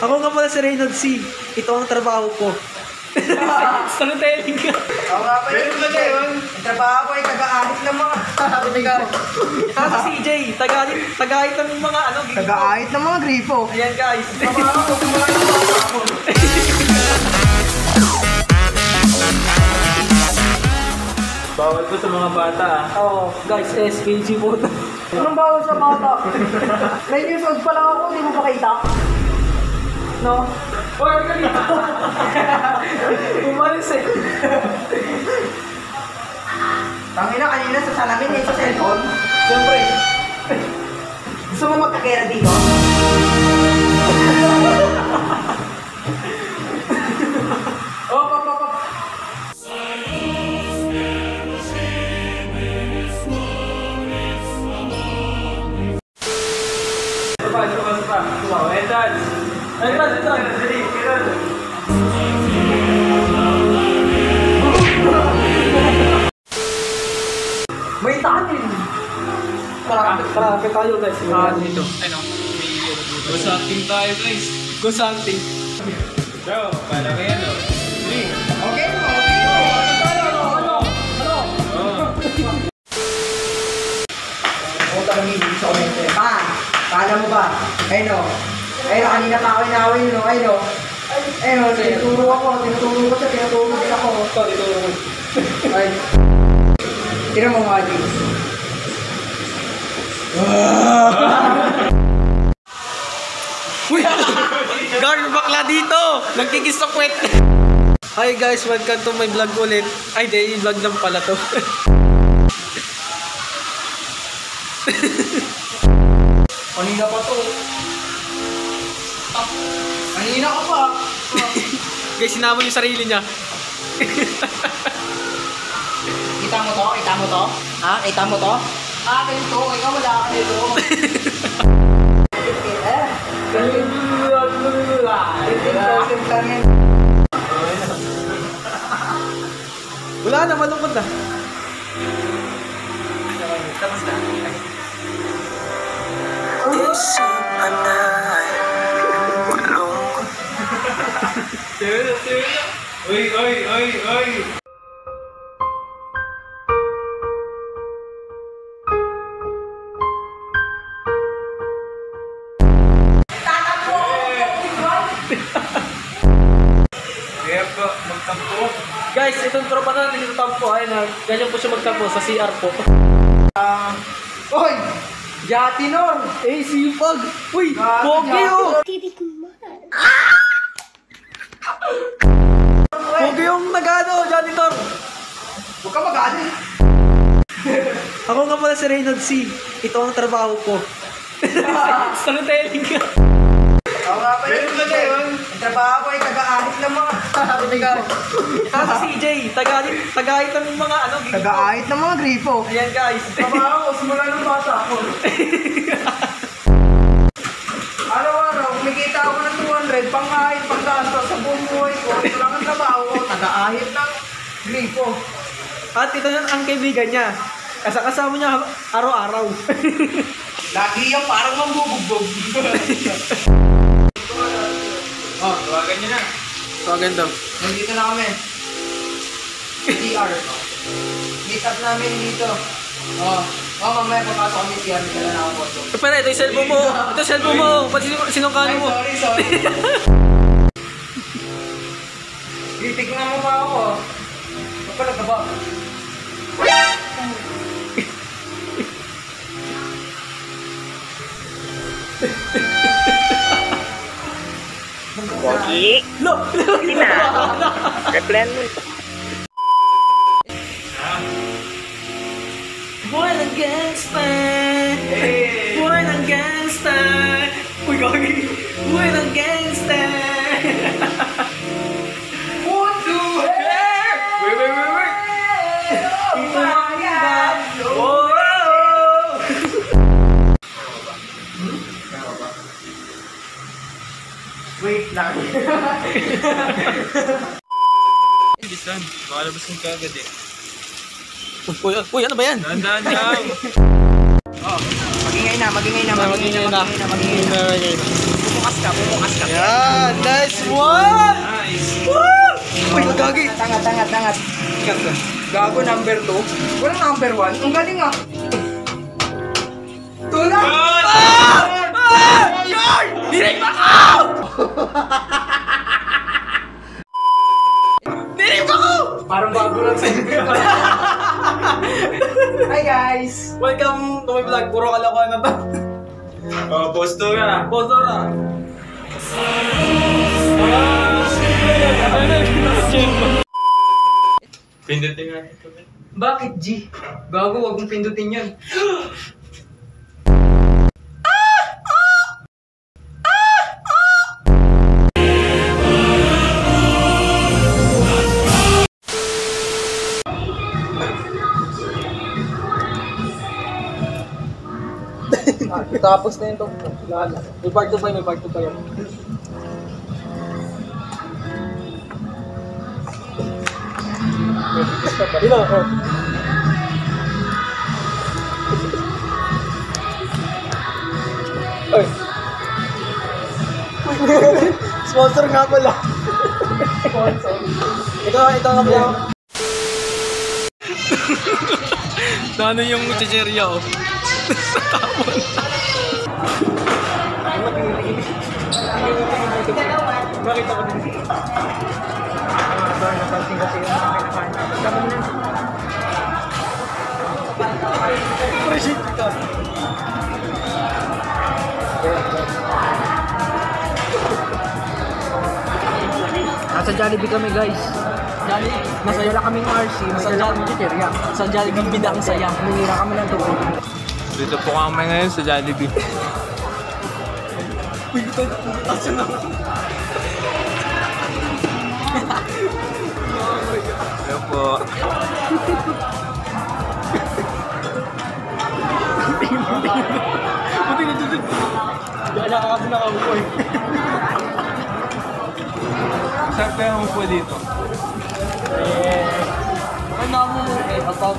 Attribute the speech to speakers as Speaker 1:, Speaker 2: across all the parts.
Speaker 1: Ako nga pala si Reynolds C. Ito ang trabaho ko. Storytelling ka.
Speaker 2: Ako nga pala si CJ. Ang trabaho ko ay taga-ahit ng mga...
Speaker 1: Ako si CJ. Tagahit ng mga ano.
Speaker 2: Taga-ahit ng mga gripo.
Speaker 1: Ayan guys.
Speaker 2: Trabaho ko, kumula ng bata ako.
Speaker 3: Bawal po sa mga bata
Speaker 1: Oo, guys, SKG po.
Speaker 2: Anong bawal sa bata? 9 years old pa lang ako, hindi mo pa kita. No?
Speaker 1: Uy, ka dito. Umalis eh.
Speaker 2: Tangina, kanina sa salamin eh, sa cellphone.
Speaker 1: Siyempre.
Speaker 2: Gusto mo magkakera dito?
Speaker 1: Op.
Speaker 3: Wow, entrance!
Speaker 1: May tanin. Marami tayo guys.
Speaker 3: Dito. Ano? Go something tayo guys.
Speaker 1: Go something.
Speaker 3: Bro, para kayo no? 3.
Speaker 2: Okay. Ako talagang hindi sa komento. Kala mo ba? Ayun o. Kanina pa ako inawin yun o. Ayun o, tinuturo ako siya, tinuturo din ako.
Speaker 1: Ito, dito.
Speaker 2: Ay. Tira mo mga James.
Speaker 1: Uy! Guard, bakla dito! Nagkikisakwet! Hi guys, welcome to my vlog ulit. Ay, di, vlog lang pala to.
Speaker 2: Kanina pa to. Kanina ka pa.
Speaker 1: Guys, sinamon yung sarili niya.
Speaker 2: Kita mo to? Ha? Kita mo to? Ganito. Ikaw wala ka nito.
Speaker 1: Wala na, malungkot na.
Speaker 2: Tapos na.
Speaker 3: Oy! Kaya po, magtampo.
Speaker 1: Guys, itong tropa na dito tampo. Ayun na, ganyan po siya magtampo sa CR po.
Speaker 2: Oy! Jati nun!
Speaker 1: Eh, sipag! Uy!
Speaker 2: Grabe,
Speaker 1: Pogi
Speaker 2: Jati.
Speaker 1: oh! Pogi yung nag-ano, janitor!
Speaker 2: Huwag ka mag-ano.
Speaker 1: Ako nga pala si Reynolds C. Ito ang trabaho ko. Storytelling ka.
Speaker 2: Ako nga pala si CJ. Ang trabaho ko ay taga-ahit ng mga...
Speaker 1: Ako si CJ. Tagahit ng mga ano.
Speaker 2: Taga-ahit ng mga gripo.
Speaker 1: Ayan guys.
Speaker 2: Trabaho ko, simula ng bata ako. Araw-araw, kumikita ako ng 200, pang-ahit, pang-gasto sa buong buhay ko. Ito lang ang trabaho ko, taga-ahit ng gripo.
Speaker 1: At ito ang kaibigan niya. Kasama niya araw-araw.
Speaker 2: Lagi yan, parang mambubugbog.
Speaker 3: Oh, tawagan niyo na.
Speaker 1: So, ganda.
Speaker 2: Nandito na kami. CR. Meet up namin dito. Mamaya papasok kami CR. Dala na ako po.
Speaker 1: Pero ito yung cellphone mo. Ito yung cellphone mo. Pati sinungkano mo.
Speaker 2: Sorry. Titignan mo pa ako. Kapala ka ba?
Speaker 4: Pogi,
Speaker 1: Lo!
Speaker 4: sina? Replan mo.
Speaker 1: Boy ng gangsta! Boy ng gangsta! Uy, gagi! Boy ng gangsta!
Speaker 2: What the heck?
Speaker 3: Wait!
Speaker 1: Ito ang iba! Oh!
Speaker 2: Wait lang.
Speaker 3: Bisan, makalabas kong kagad eh.
Speaker 1: Uy, ano ba yan?
Speaker 3: Dahan-dahan lang.
Speaker 2: Magingay na.
Speaker 1: Magingay na.
Speaker 2: Bumukas ka.
Speaker 1: Yan, nice one!
Speaker 3: Nice.
Speaker 1: Woo! Uy, gagi!
Speaker 2: Tangat. Gago number 2. Walang number 1. Ang galing ah. Tulak!
Speaker 1: Yun! Direct ako! Direct ako!
Speaker 2: Parang bago lang sa Hi guys!
Speaker 1: Welcome to my vlog. Puro kalokohan na to.
Speaker 3: Oh, posto ka.
Speaker 1: Bosora!
Speaker 3: Pindutin natin ito.
Speaker 2: Bakit G? Gago, wag mong pindutin yan.
Speaker 1: Tapos na yun to. May part 2 pa yun, may part 2 pa yun. Ino, oh. Ay. Sponsor nga pala. Sponsor. Ito nga pala. Ano yung chicheria oh. Nakita ko din.
Speaker 2: Napansin kasi yung pinakain. Sabi na.
Speaker 1: Appreciate ka.
Speaker 2: Nasa Jollibee kami guys. Masaya lang kaming RC. Masaya lang kaming chicheria.
Speaker 1: Sa Jollibee bida ang saya.
Speaker 2: Huminira kami ng tubig.
Speaker 3: Dito po kami ngayon sa Jollibee.
Speaker 1: Uy, ito. Asa na?
Speaker 3: Hello po.
Speaker 1: Buti na dito. Gala ka kasi nakabuhay.
Speaker 3: Saan kaya mo po dito?
Speaker 1: Ano mo mo eh? Atap.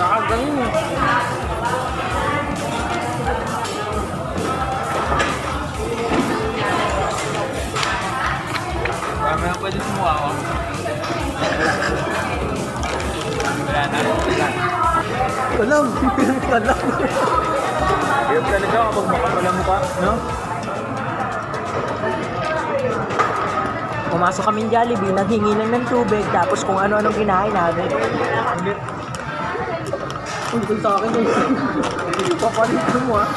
Speaker 2: Nakagaling eh.
Speaker 3: Kami na pwede sumuha ko. Wala na.
Speaker 1: Alam. Alam.
Speaker 3: Hirap talaga kapag makapala mo ka, no?
Speaker 2: Pumasok kami Jollibee, naghingi lang ng tubig, tapos kung ano-anong kinain namin.
Speaker 1: Uy, sa akin eh.
Speaker 2: Papalito mo ah.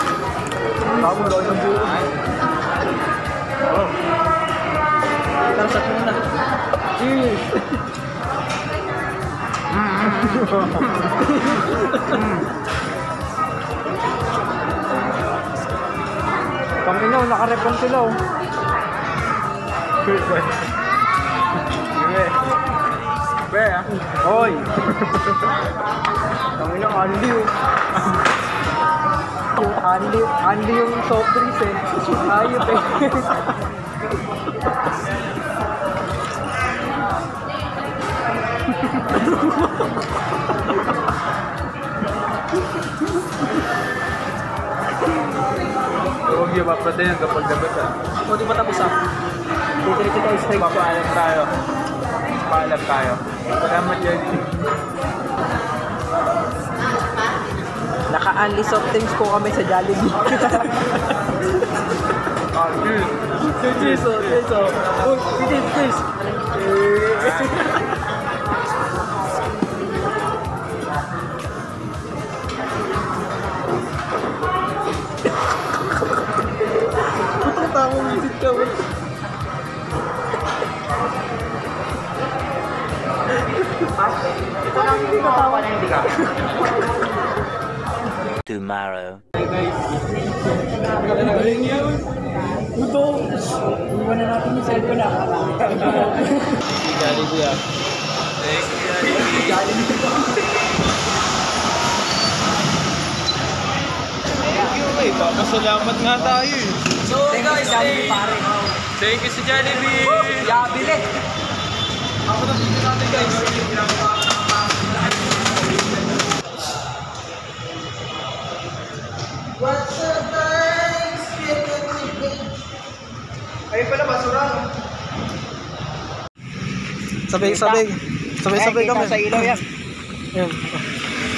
Speaker 1: Ako daw yung buo.
Speaker 3: Oh.
Speaker 1: Tara sa na. Cheers!
Speaker 2: Panginaw, nakarepon sila oh.
Speaker 3: Sige. Be, ah.
Speaker 2: Hoy! Panginaw, Andy oh. Andy yung soft drinks eh. Ayot eh.
Speaker 3: Huwag niyo papatayin kapag dapat ah.
Speaker 1: O, di ba tapos ah?
Speaker 2: Diretso tayo straight.
Speaker 3: Papaalam tayo. Paalam tayo. Salamat yan.
Speaker 2: Naka-unli soft drinks po kami sa Jollibee.
Speaker 3: Ah, cheers.
Speaker 1: Cheers, oh, cheers, oh. Oh, cheers, cheers. Putang tamang visit ka, man.
Speaker 2: Ito lang yung natawa na hindi ka.
Speaker 4: Tomorrow.
Speaker 1: Budong!
Speaker 2: Iwan na natin yung cellphone na.
Speaker 1: Jollibee ah.
Speaker 3: Thank you. Thank you, eh. Papasalamat nga tayo eh.
Speaker 1: So, guys,
Speaker 2: Jollibee pare.
Speaker 3: Thank you sa Jollibee.
Speaker 2: Yabili.
Speaker 1: ako na video natin, guys. What's up, guys?
Speaker 2: Ayun pala, basura, no?
Speaker 1: Sabay-sabay kami.
Speaker 2: Sa ilaw yan.
Speaker 1: Yan.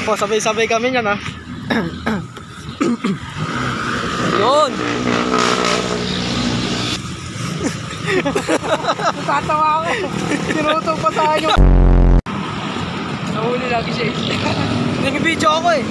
Speaker 1: O, sabay-sabay kami yan, ha. Yun.
Speaker 2: Tatawa ako. Tinuto pa tayo.
Speaker 3: Nahuli lagi siya.
Speaker 1: Nag-video ako eh.